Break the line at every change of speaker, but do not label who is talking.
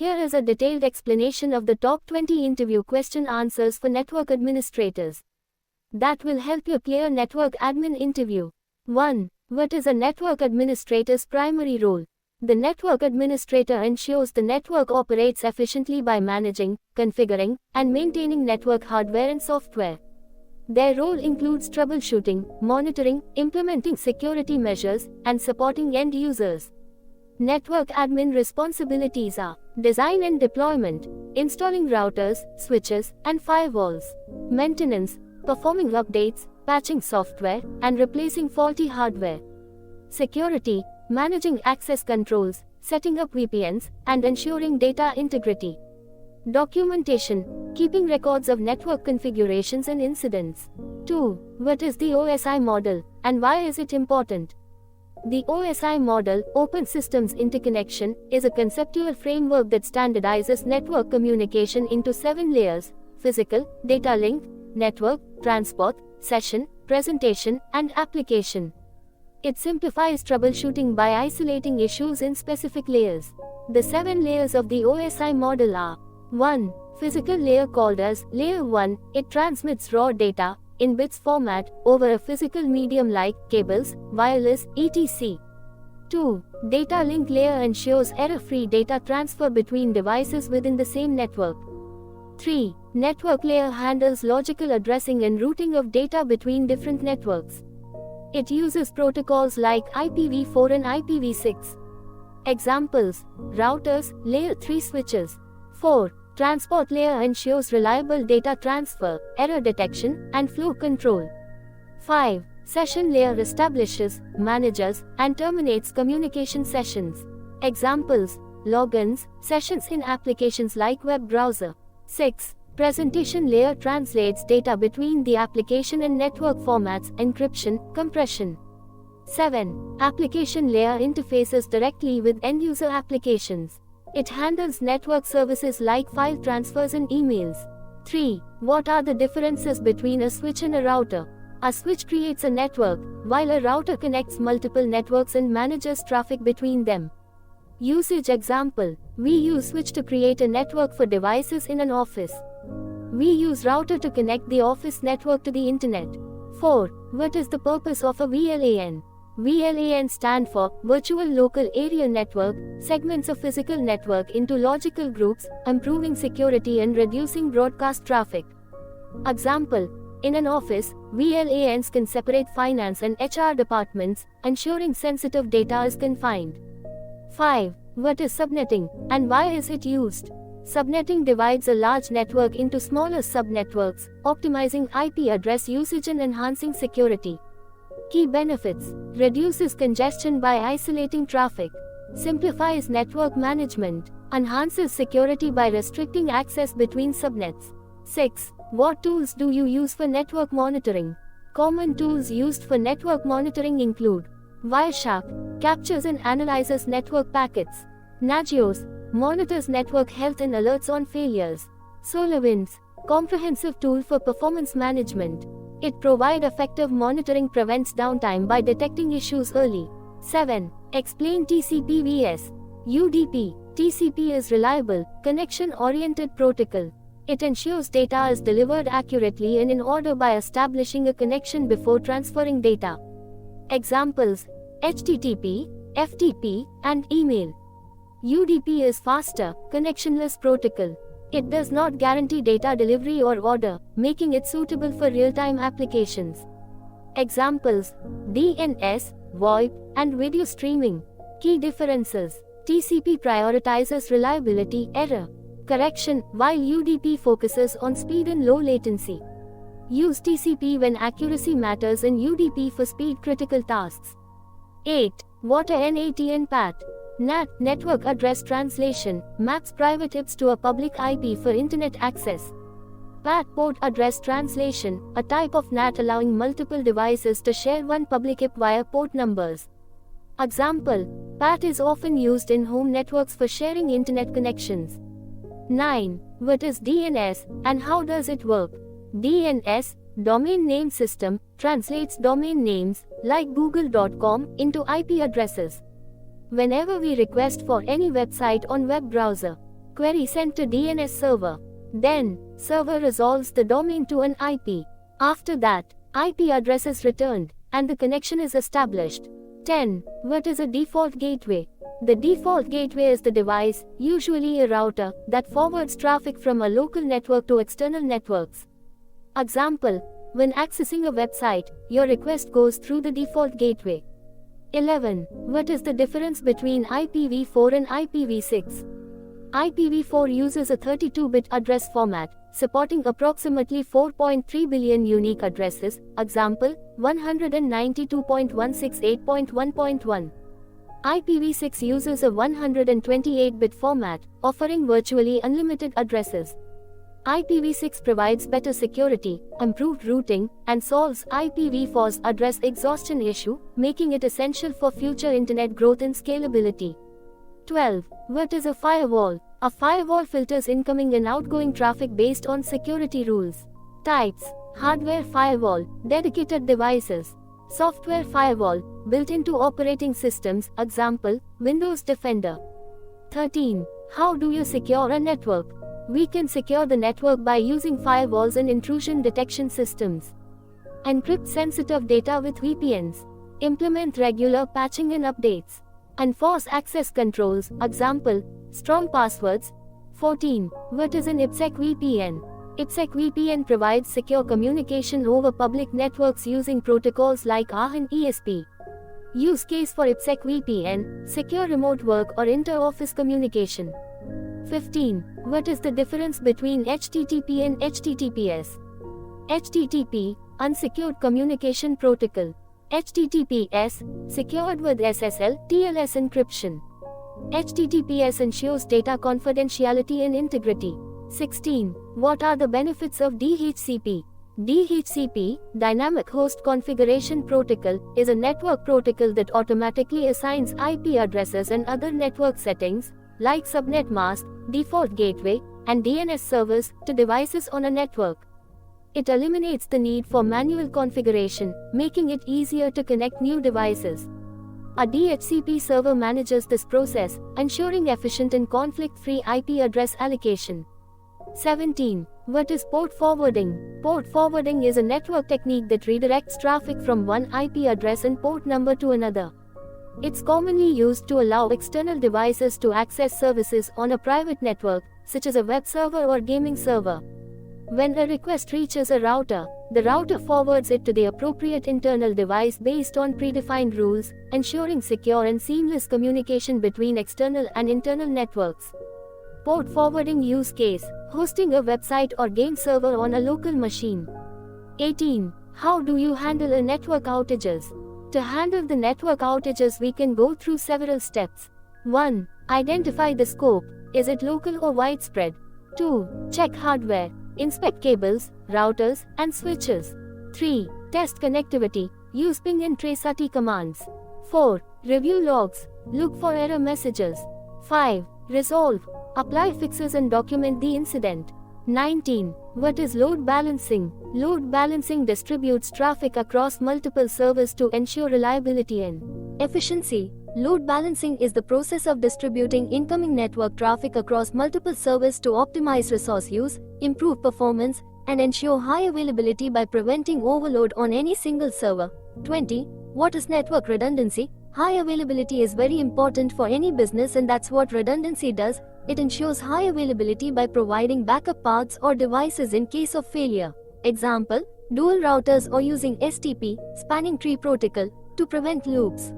Here is a detailed explanation of the top 20 interview question answers for network administrators that will help you clear network admin interview. 1. What is a network administrator's primary role? The network administrator ensures the network operates efficiently by managing, configuring, and maintaining network hardware and software. Their role includes troubleshooting, monitoring, implementing security measures, and supporting end users. Network admin responsibilities are design and deployment, installing routers, switches, and firewalls, maintenance, performing updates, patching software, and replacing faulty hardware, security, managing access controls, setting up VPNs, and ensuring data integrity. Documentation, keeping records of network configurations and incidents. 2. What is the OSI model, and why is it important? The OSI model, Open Systems Interconnection, is a conceptual framework that standardizes network communication into 7 layers: physical, data link, network, transport, session, presentation, and application. It simplifies troubleshooting by isolating issues in specific layers. The 7 layers of the OSI model are: 1. Physical layer, called as Layer 1, it transmits raw data in bits format over a physical medium like cables, wireless, etc. 2. Data link layer ensures error-free data transfer between devices within the same network. 3. Network layer handles logical addressing and routing of data between different networks. It uses protocols like IPv4 and IPv6. Examples: routers, layer 3 switches. 4. Transport layer ensures reliable data transfer, error detection, and flow control. 5. Session layer establishes, manages, and terminates communication sessions. Examples: logins, sessions in applications like web browser. 6. Presentation layer translates data between the application and network formats, encryption, compression. 7. Application layer interfaces directly with end-user applications. It handles network services like file transfers and emails. 3. What are the differences between a switch and a router? A switch creates a network, while a router connects multiple networks and manages traffic between them. Usage example: we use switch to create a network for devices in an office. We use router to connect the office network to the internet. 4. What is the purpose of a VLAN? VLAN stand for Virtual Local Area Network, segments of physical network into logical groups, improving security and reducing broadcast traffic. Example: in an office, VLANs can separate finance and HR departments, ensuring sensitive data is confined. 5. What is subnetting, and why is it used? Subnetting divides a large network into smaller subnetworks, optimizing IP address usage and enhancing security. Key benefits: reduces congestion by isolating traffic, simplifies network management, enhances security by restricting access between subnets. 6. What tools do you use for network monitoring? Common tools used for network monitoring include Wireshark, captures and analyzes network packets. Nagios, monitors network health and alerts on failures. SolarWinds, comprehensive tool for performance management. It provides effective monitoring, prevents downtime by detecting issues early. 7. Explain TCP vs UDP. TCP is reliable, connection-oriented protocol. It ensures data is delivered accurately and in order by establishing a connection before transferring data. Examples: HTTP, FTP, and email. UDP is faster, connectionless protocol. It does not guarantee data delivery or order, making it suitable for real-time applications. Examples: DNS, VoIP, and video streaming. Key differences: TCP prioritizes reliability, error correction, while UDP focuses on speed and low latency. Use TCP when accuracy matters and UDP for speed-critical tasks. 8. What are NAT and PAT? NAT, Network Address Translation, maps private IPs to a public IP for internet access. PAT, Port Address Translation, a type of NAT allowing multiple devices to share one public IP via port numbers. Example: PAT is often used in home networks for sharing internet connections. 9. What is DNS, and how does it work? DNS, Domain Name System, translates domain names, like google.com, into IP addresses. Whenever we request for any website on web browser, query sent to DNS server. Then, server resolves the domain to an IP. After that, IP address is returned, and the connection is established. 10. What is a default gateway? The default gateway is the device, usually a router, that forwards traffic from a local network to external networks. Example, when accessing a website, your request goes through the default gateway. 11. What is the difference between IPv4 and IPv6? IPv4 uses a 32-bit address format, supporting approximately 4.3 billion unique addresses, example, 192.168.1.1. IPv6 uses a 128-bit format, offering virtually unlimited addresses. IPv6 provides better security, improved routing, and solves IPv4's address exhaustion issue, making it essential for future internet growth and scalability. 12. What is a firewall? A firewall filters incoming and outgoing traffic based on security rules. Types: hardware firewall, dedicated devices. Software firewall, built into operating systems, example, Windows Defender. 13. How do you secure a network? We can secure the network by using firewalls and intrusion detection systems. Encrypt sensitive data with VPNs. Implement regular patching and updates. Enforce access controls, example, strong passwords. 14. What is an IPsec VPN? IPsec VPN provides secure communication over public networks using protocols like ARP and ESP. Use case for IPsec VPN, secure remote work or inter-office communication. 15. What is the difference between HTTP and HTTPS? HTTP, Unsecured Communication Protocol. HTTPS, secured with SSL, TLS encryption. HTTPS ensures data confidentiality and integrity. 16. What are the benefits of DHCP? DHCP, Dynamic Host Configuration Protocol, is a network protocol that automatically assigns IP addresses and other network settings, like subnet mask, default gateway, and DNS servers, to devices on a network. It eliminates the need for manual configuration, making it easier to connect new devices. A DHCP server manages this process, ensuring efficient and conflict-free IP address allocation. 17. What is port forwarding? Port forwarding is a network technique that redirects traffic from one IP address and port number to another. It's commonly used to allow external devices to access services on a private network, such as a web server or gaming server. When a request reaches a router, the router forwards it to the appropriate internal device based on predefined rules, ensuring secure and seamless communication between external and internal networks. Port forwarding use case: hosting a website or game server on a local machine. 18. How do you handle a network outages? To handle the network outages, we can go through several steps. 1. Identify the scope. Is it local or widespread? 2. Check hardware. Inspect cables, routers, and switches. 3. Test connectivity. Use ping and trace commands. 4. Review logs. Look for error messages. 5. Resolve. Apply fixes and document the incident. 19. What is load balancing? Load balancing distributes traffic across multiple servers to ensure reliability and efficiency. Load balancing is the process of distributing incoming network traffic across multiple servers to optimize resource use, improve performance, and ensure high availability by preventing overload on any single server. 20. What is network redundancy? High availability is very important for any business, and that's what redundancy does. It ensures high availability by providing backup paths or devices in case of failure. Example, dual routers or using STP, spanning tree protocol, to prevent loops.